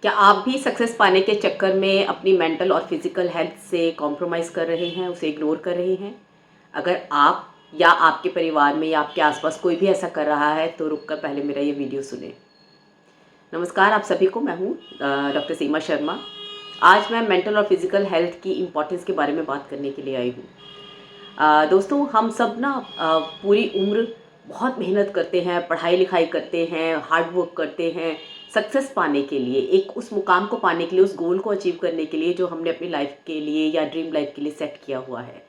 क्या आप भी सक्सेस पाने के चक्कर में अपनी मेंटल और फिजिकल हेल्थ से कॉम्प्रोमाइज़ कर रहे हैं, उसे इग्नोर कर रहे हैं? अगर आप या आपके परिवार में या आपके आसपास कोई भी ऐसा कर रहा है तो रुक कर पहले मेरा ये वीडियो सुने। नमस्कार आप सभी को, मैं हूँ डॉक्टर सीमा शर्मा। आज मैं मेंटल और फिजिकल हेल्थ की इम्पोर्टेंस के बारे में बात करने के लिए आई हूँ। दोस्तों, हम सब ना पूरी उम्र बहुत मेहनत करते हैं, पढ़ाई लिखाई करते हैं, हार्ड वर्क करते हैं सक्सेस पाने के लिए, एक उस मुकाम को पाने के लिए, उस गोल को अचीव करने के लिए जो हमने अपनी लाइफ के लिए या ड्रीम लाइफ के लिए सेट किया हुआ है।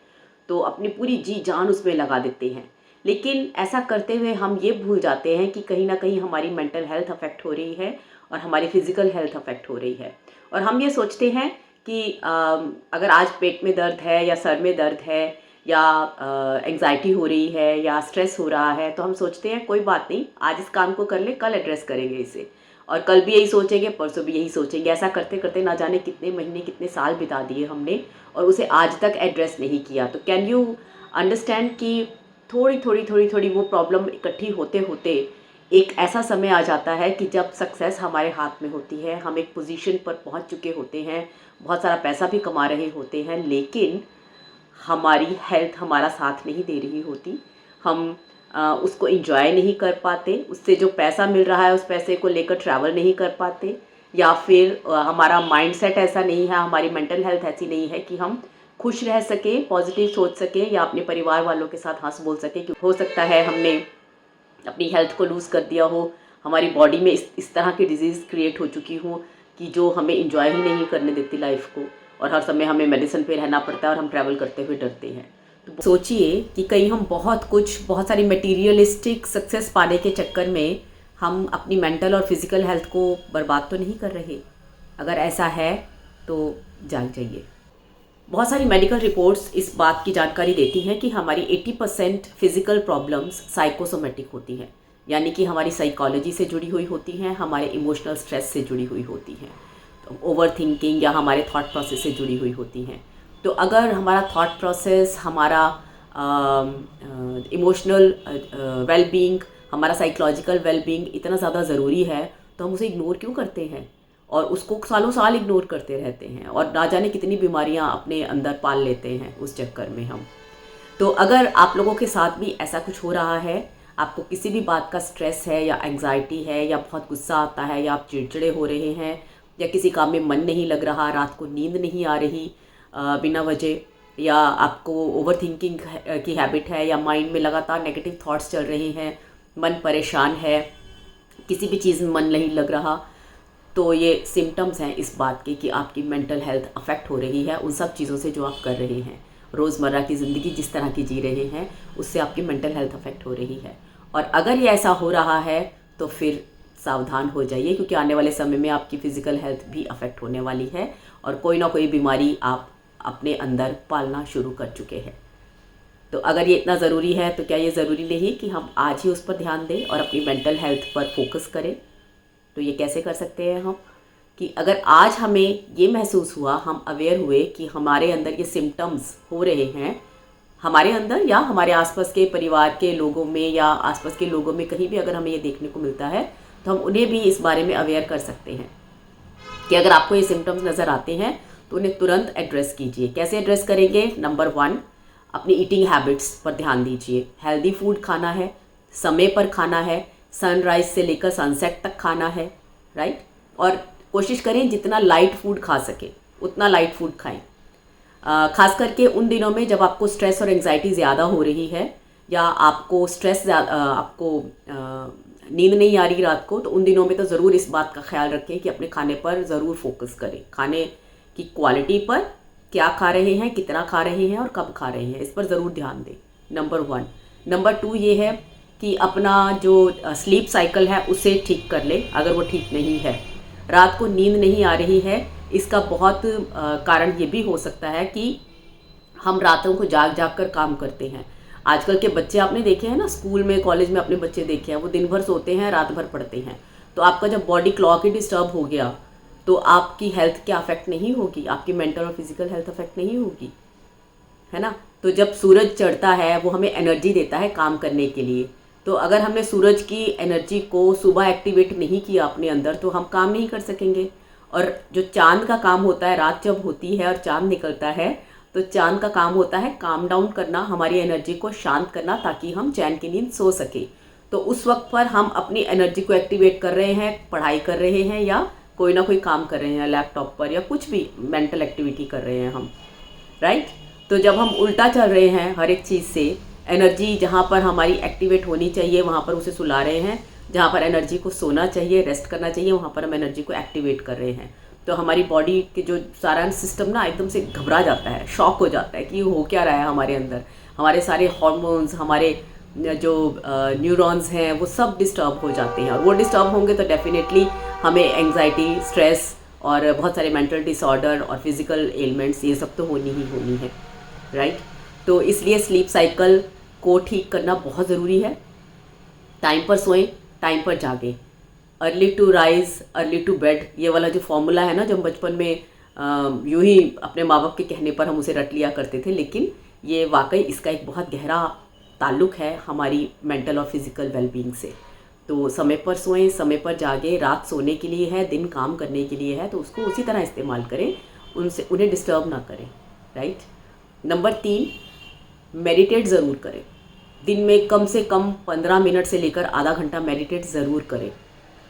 तो अपनी पूरी जी जान उसमें लगा देते हैं। लेकिन ऐसा करते हुए हम ये भूल जाते हैं कि कहीं ना कहीं हमारी मेंटल हेल्थ अफेक्ट हो रही है और हमारी फिजिकल हेल्थ अफेक्ट हो रही है। और हम ये सोचते हैं कि अगर आज पेट में दर्द है या सर में दर्द है या एंग्जाइटी हो रही है या स्ट्रेस हो रहा है, तो हम सोचते हैं कोई बात नहीं, आज इस काम को कर ले, कल एड्रेस करेंगे इसे, और कल भी यही सोचेंगे, परसों भी यही सोचेंगे। ऐसा करते करते ना जाने कितने महीने, कितने साल बिता दिए हमने और उसे आज तक एड्रेस नहीं किया। तो कैन यू अंडरस्टैंड कि थोड़ी थोड़ी थोड़ी थोड़ी वो प्रॉब्लम इकट्ठी होते होते एक ऐसा समय आ जाता है कि जब सक्सेस हमारे हाथ में होती है, हम एक पोजीशन पर पहुंच चुके होते हैं, बहुत सारा पैसा भी कमा रहे होते हैं, लेकिन हमारी हेल्थ हमारा साथ नहीं दे रही होती। हम उसको एंजॉय नहीं कर पाते, उससे जो पैसा मिल रहा है उस पैसे को लेकर ट्रैवल नहीं कर पाते, या फिर हमारा माइंडसेट ऐसा नहीं है, हमारी मेंटल हेल्थ ऐसी नहीं है कि हम खुश रह सकें, पॉजिटिव सोच सकें या अपने परिवार वालों के साथ हंस बोल सकें। कि हो सकता है हमने अपनी हेल्थ को लूज़ कर दिया हो, हमारी बॉडी में इस तरह की डिजीज़ क्रिएट हो चुकी हो कि जो हमें इंजॉय ही नहीं करने देती लाइफ को, और हर समय हमें मेडिसिन पे रहना पड़ता है और हम ट्रैवल करते हुए डरते हैं। तो सोचिए कि कहीं हम बहुत सारी मटीरियलिस्टिक सक्सेस पाने के चक्कर में हम अपनी मेंटल और फिजिकल हेल्थ को बर्बाद तो नहीं कर रहे। अगर ऐसा है तो जाग जाइए। बहुत सारी मेडिकल रिपोर्ट्स इस बात की जानकारी देती हैं कि हमारी 80% फिजिकल प्रॉब्लम्स साइकोसोमेटिक होती हैं, यानी कि हमारी साइकोलॉजी से जुड़ी हुई होती हैं, हमारे इमोशनल स्ट्रेस से जुड़ी हुई होती हैं, तो ओवर थिंकिंग या हमारे थॉट प्रोसेस से जुड़ी हुई होती हैं। तो अगर हमारा थॉट प्रोसेस, हमारा इमोशनल वेलबींग, हमारा साइकोलॉजिकल वेलबींग इतना ज़्यादा ज़रूरी है, तो हम उसे इग्नोर क्यों करते हैं और उसको सालों साल इग्नोर करते रहते हैं और ना जाने कितनी बीमारियां अपने अंदर पाल लेते हैं उस चक्कर में हम। तो अगर आप लोगों के साथ भी ऐसा कुछ हो रहा है, आपको किसी भी बात का स्ट्रेस है या एंग्जाइटी है या बहुत गुस्सा आता है या आप चिड़चिड़े हो रहे हैं या किसी काम में मन नहीं लग रहा, रात को नींद नहीं आ रही बिना वजह, या आपको ओवर थिंकिंग की हैबिट है या माइंड में लगातार नेगेटिव थॉट्स चल रहे हैं, मन परेशान है, किसी भी चीज़ में मन नहीं लग रहा, तो ये सिम्टम्स हैं इस बात के कि आपकी मेंटल हेल्थ अफेक्ट हो रही है उन सब चीज़ों से जो आप कर रहे हैं। रोज़मर्रा की ज़िंदगी जिस तरह की जी रहे हैं उससे आपकी मेंटल हेल्थ अफेक्ट हो रही है। और अगर ये ऐसा हो रहा है तो फिर सावधान हो जाइए, क्योंकि आने वाले समय में आपकी फ़िज़िकल हेल्थ भी अफेक्ट होने वाली है और कोई ना कोई बीमारी आप अपने अंदर पालना शुरू कर चुके हैं। तो अगर ये इतना ज़रूरी है तो क्या ये ज़रूरी नहीं कि हम आज ही उस पर ध्यान दें और अपनी मेंटल हेल्थ पर फोकस करें? तो ये कैसे कर सकते हैं हम कि अगर आज हमें ये महसूस हुआ, हम अवेयर हुए कि हमारे अंदर ये सिम्टम्स हो रहे हैं, हमारे अंदर या हमारे आसपास के परिवार के लोगों में या आसपास के लोगों में कहीं भी अगर हमें ये देखने को मिलता है, तो हम उन्हें भी इस बारे में अवेयर कर सकते हैं कि अगर आपको ये सिम्टम्स नज़र आते हैं तो उन्हें तुरंत एड्रेस कीजिए। कैसे एड्रेस करेंगे? नंबर 1, अपनी ईटिंग हैबिट्स पर ध्यान दीजिए। हेल्दी फूड खाना है, समय पर खाना है, सनराइज से लेकर सनसेट तक खाना है, राइट। और कोशिश करें जितना लाइट फूड खा सके उतना लाइट फूड खाएं। खास करके उन दिनों में जब आपको स्ट्रेस और एंग्जाइटी ज़्यादा हो रही है या आपको आपको नींद नहीं आ रही रात को, तो उन दिनों में तो ज़रूर इस बात का ख्याल रखें कि अपने खाने पर ज़रूर फोकस करें, खाने की क्वालिटी पर, क्या खा रहे हैं, कितना खा रहे हैं और कब खा रहे हैं, इस पर ज़रूर ध्यान दें। नंबर 1। नंबर 2 ये है कि अपना जो स्लीप साइकिल है उसे ठीक कर ले। अगर वो ठीक नहीं है, रात को नींद नहीं आ रही है, इसका बहुत कारण ये भी हो सकता है कि हम रातों को जाग जाग कर काम करते हैं। आजकल के बच्चे आपने देखे हैं ना, स्कूल में कॉलेज में अपने बच्चे देखे हैं, वो दिन भर सोते हैं, रात भर पढ़ते हैं। तो आपका जब बॉडी क्लॉक ही डिस्टर्ब हो गया तो आपकी हेल्थ क्या अफेक्ट नहीं होगी? आपकी मेंटल और फिजिकल हेल्थ अफेक्ट नहीं होगी, है ना। तो जब सूरज चढ़ता है वो हमें एनर्जी देता है काम करने के लिए। तो अगर हमने सूरज की एनर्जी को सुबह एक्टिवेट नहीं किया अपने अंदर तो हम काम नहीं कर सकेंगे। और जो चांद का काम होता है, रात जब होती है और चांद निकलता है, तो चांद का काम होता है काम डाउन करना, हमारी एनर्जी को शांत करना, ताकि हम चैन की नींद सो सके। तो उस वक्त पर हम अपनी एनर्जी को एक्टिवेट कर रहे हैं, पढ़ाई कर रहे हैं या कोई ना कोई काम कर रहे हैं लैपटॉप पर, या कुछ भी मेंटल एक्टिविटी कर रहे हैं हम, राइट। तो जब हम उल्टा चल रहे हैं हर एक चीज़ से, एनर्जी जहाँ पर हमारी एक्टिवेट होनी चाहिए वहाँ पर उसे सुला रहे हैं, जहाँ पर एनर्जी को सोना चाहिए, रेस्ट करना चाहिए, वहाँ पर हम एनर्जी को एक्टिवेट कर रहे हैं। तो हमारी बॉडी के जो सारा सिस्टम ना एकदम से घबरा जाता है, शॉक हो जाता है कि हो क्या रहा है हमारे अंदर। हमारे सारे हार्मोन्स, हमारे जो न्यूरॉन्स हैं वो सब डिस्टर्ब हो जाते हैं, और वो डिस्टर्ब होंगे तो डेफिनेटली हमें एंग्जाइटी, स्ट्रेस और बहुत सारे मेंटल डिसऑर्डर और फिजिकल एलिमेंट्स, ये सब तो होनी ही होनी है, राइट। तो इसलिए स्लीप साइकिल को ठीक करना बहुत ज़रूरी है। टाइम पर सोएं, टाइम पर जागें। Early to rise early to bed, ये वाला जो फॉर्मूला है ना, जो बचपन में यूं ही अपने माँ बाप के कहने पर हम उसे रट लिया करते थे, लेकिन ये वाकई इसका एक बहुत गहरा ताल्लुक़ है हमारी मेंटल और फिज़िकल वेलबींग से। तो समय पर सोएं, समय पर जागें। रात सोने के लिए है, दिन काम करने के लिए है, तो उसको उसी तरह इस्तेमाल करें, उन्हें डिस्टर्ब ना करें, राइट। नंबर 3, मेडिटेट ज़रूर करें। दिन में कम से कम 15 मिनट से लेकर आधा घंटा मेडिटेट ज़रूर करें।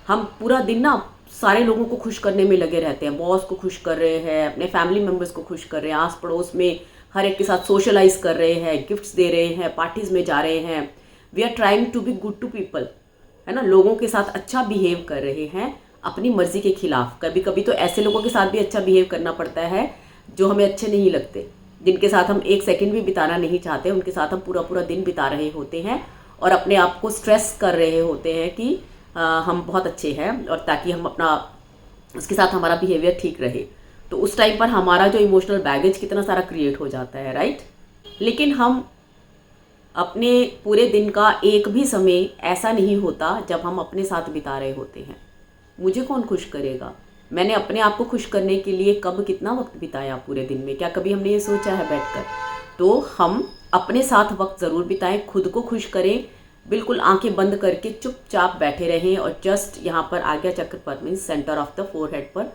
हम पूरा दिन ना सारे लोगों को खुश करने में लगे रहते हैं, बॉस को खुश कर रहे हैं, अपने फैमिली मेम्बर्स को खुश कर रहे हैं, आस पड़ोस में हर एक के साथ सोशलाइज कर रहे हैं, गिफ्ट्स दे रहे हैं, पार्टीज़ में जा रहे हैं। We are trying to be good to people, है ना, लोगों के साथ अच्छा बिहेव कर रहे हैं अपनी मर्जी के खिलाफ। कभी कभी तो ऐसे लोगों के साथ भी अच्छा बिहेव करना पड़ता है जो हमें अच्छे नहीं लगते, जिनके साथ हम एक सेकंड भी बिताना नहीं चाहते, उनके साथ हम पूरा पूरा दिन बिता रहे होते हैं और अपने आप को स्ट्रेस कर रहे होते हैं कि हम बहुत अच्छे हैं, और ताकि हम अपना उसके साथ हमारा बिहेवियर ठीक रहे। तो उस टाइम पर हमारा जो इमोशनल बैगेज कितना सारा क्रिएट हो जाता है, राइट। लेकिन हम अपने पूरे दिन का एक भी समय ऐसा नहीं होता जब हम अपने साथ बिता रहे होते हैं। मुझे कौन खुश करेगा? मैंने अपने आप को खुश करने के लिए कब कितना वक्त बिताया पूरे दिन में, क्या कभी हमने ये सोचा है बैठकर? तो हम अपने साथ वक्त ज़रूर बिताएं, खुद को खुश करें, बिल्कुल आंखें बंद करके चुपचाप बैठे रहें और जस्ट यहाँ पर आज्ञा चक्र पर means centre of the forehead पर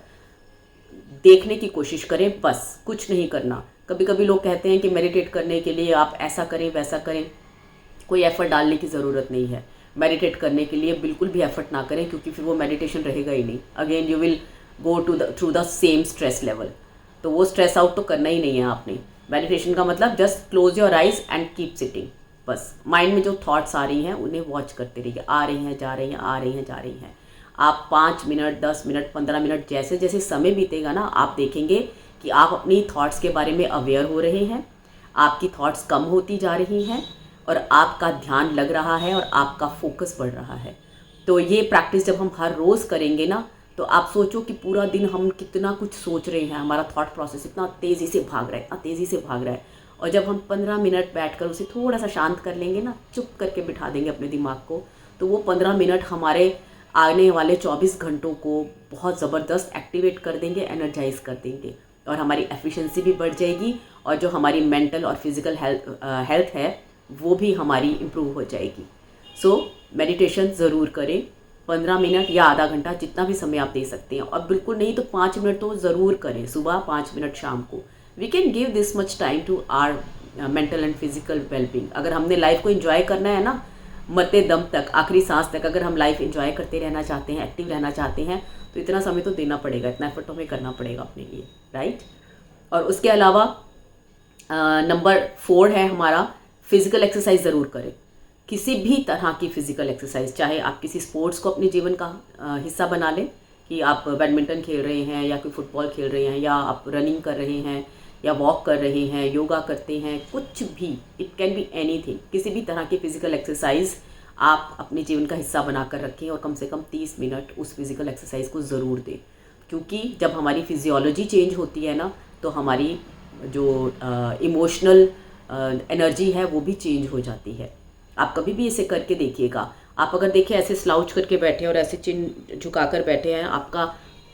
देखने की कोशिश करें, बस कुछ नहीं करना। कभी कभी लोग कहते हैं कि मेडिटेट करने के लिए आप ऐसा करें वैसा करें, कोई एफर्ट डालने की ज़रूरत नहीं है। मेडिटेट करने के लिए बिल्कुल भी एफर्ट ना करें, क्योंकि फिर वो मेडिटेशन रहेगा ही नहीं। Again you will go through the same stress level. तो वो स्ट्रेस आउट तो करना ही नहीं है आपने। मेडिटेशन का मतलब just close your eyes and keep sitting. बस माइंड में जो थॉट्स आ रही हैं उन्हें वॉच करते रहिए, आ रही हैं जा रही हैं, आ रही हैं जा रही हैं। आप 5 मिनट 10 मिनट 15 मिनट जैसे जैसे समय बीतेगा ना, आप देखेंगे कि आप अपनी थॉट्स के बारे में अवेयर हो रहे हैं, आपकी थॉट्स कम होती जा रही हैं और आपका ध्यान लग रहा है और आपका फोकस बढ़ रहा है। तो ये प्रैक्टिस जब हम हर रोज़ करेंगे ना, तो आप सोचो कि पूरा दिन हम कितना कुछ सोच रहे हैं, हमारा थॉट प्रोसेस इतना तेज़ी से भाग रहा है, इतना तेज़ी से भाग रहा है। और जब हम 15 मिनट बैठकर उसे थोड़ा सा शांत कर लेंगे ना, चुप करके बिठा देंगे अपने दिमाग को, तो वो 15 मिनट हमारे आने वाले 24 घंटों को बहुत ज़बरदस्त एक्टिवेट कर देंगे, एनर्जाइज कर देंगे, और हमारी एफिशिएंसी भी बढ़ जाएगी, और जो हमारी मेंटल और फिज़िकल हेल्थ है वो भी हमारी इम्प्रूव हो जाएगी। सो मेडिटेशन ज़रूर करें, 15 मिनट या आधा घंटा, जितना भी समय आप दे सकते हैं। और बिल्कुल नहीं तो 5 मिनट तो ज़रूर करें, सुबह 5 मिनट शाम को। We can give this much time to our mental and physical wellbeing. अगर हमने लाइफ को एंजॉय करना है ना, मरते दम तक, आखिरी सांस तक, अगर हम लाइफ एंजॉय करते रहना चाहते हैं, एक्टिव रहना चाहते हैं, तो इतना समय तो देना पड़ेगा, इतना एफर्ट हमें करना पड़ेगा अपने लिए, राइट। और उसके अलावा नंबर 4 है हमारा, फिज़िकल एक्सरसाइज ज़रूर करें। किसी भी तरह की फ़िज़िकल एक्सरसाइज, चाहे आप किसी स्पोर्ट्स को अपने जीवन का हिस्सा बना लें, कि आप बैडमिंटन खेल रहे हैं या कोई फुटबॉल खेल रहे हैं, या आप रनिंग कर रहे हैं या वॉक कर रहे हैं, योगा करते हैं, कुछ भी, इट कैन बी एनीथिंग। किसी भी तरह की फ़िज़िकल एक्सरसाइज आप अपने जीवन का हिस्सा बनाकर रखें और कम से कम 30 मिनट उस फिज़िकल एक्सरसाइज को ज़रूर दें। क्योंकि जब हमारी फिजियोलॉजी चेंज होती है ना, तो हमारी जो इमोशनल एनर्जी है वो भी चेंज हो जाती है। आप कभी भी इसे करके देखिएगा। आप अगर देखें ऐसे स्लाउच करके बैठे और ऐसे चिन झुकाकर बैठे हैं, आपका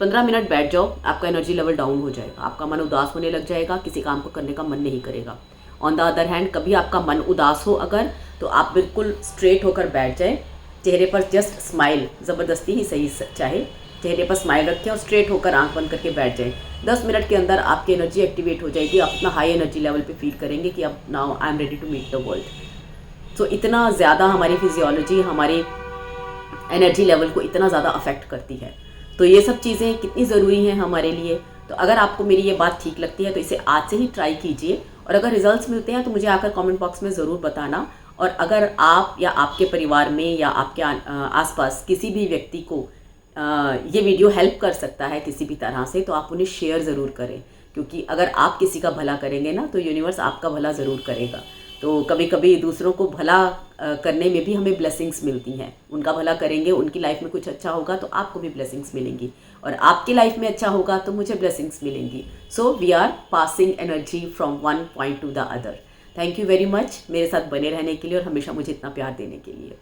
15 मिनट बैठ जाओ, आपका एनर्जी लेवल डाउन हो जाएगा, आपका मन उदास होने लग जाएगा, किसी काम को करने का मन नहीं करेगा। ऑन द अदर हैंड, कभी आपका मन उदास हो अगर, तो आप बिल्कुल स्ट्रेट होकर बैठ जाए, चेहरे पर जस्ट स्माइल, ज़बरदस्ती ही सही चाहे, चेहरे पर स्माइल रखें और स्ट्रेट होकर आंख बंद करके बैठ जाएं। 10 मिनट के अंदर आपकी एनर्जी एक्टिवेट हो जाएगी, आप अपना हाई एनर्जी लेवल पे फील करेंगे कि अब now I am ready to meet the world. तो इतना ज़्यादा हमारी फिजियोलॉजी हमारी एनर्जी लेवल को इतना ज़्यादा अफेक्ट करती है। तो ये सब चीज़ें कितनी ज़रूरी हैं हमारे लिए। तो अगर आपको मेरी ये बात ठीक लगती है तो इसे आज से ही ट्राई कीजिए, और अगर रिजल्ट्स मिलते हैं तो मुझे आकर कमेंट बॉक्स में ज़रूर बताना। और अगर आप या आपके परिवार में या आपके आसपास किसी भी व्यक्ति को ये वीडियो हेल्प कर सकता है किसी भी तरह से, तो आप उन्हें शेयर ज़रूर करें, क्योंकि अगर आप किसी का भला करेंगे ना तो यूनिवर्स आपका भला ज़रूर करेगा। तो कभी कभी दूसरों को भला करने में भी हमें ब्लेसिंग्स मिलती हैं। उनका भला करेंगे, उनकी लाइफ में कुछ अच्छा होगा तो आपको भी ब्लेसिंग्स मिलेंगी, और आपकी लाइफ में अच्छा होगा तो मुझे ब्लेसिंग्स मिलेंगी। So we are passing energy from one point to the other. Thank you very much मेरे साथ बने रहने के लिए और हमेशा मुझे इतना प्यार देने के लिए।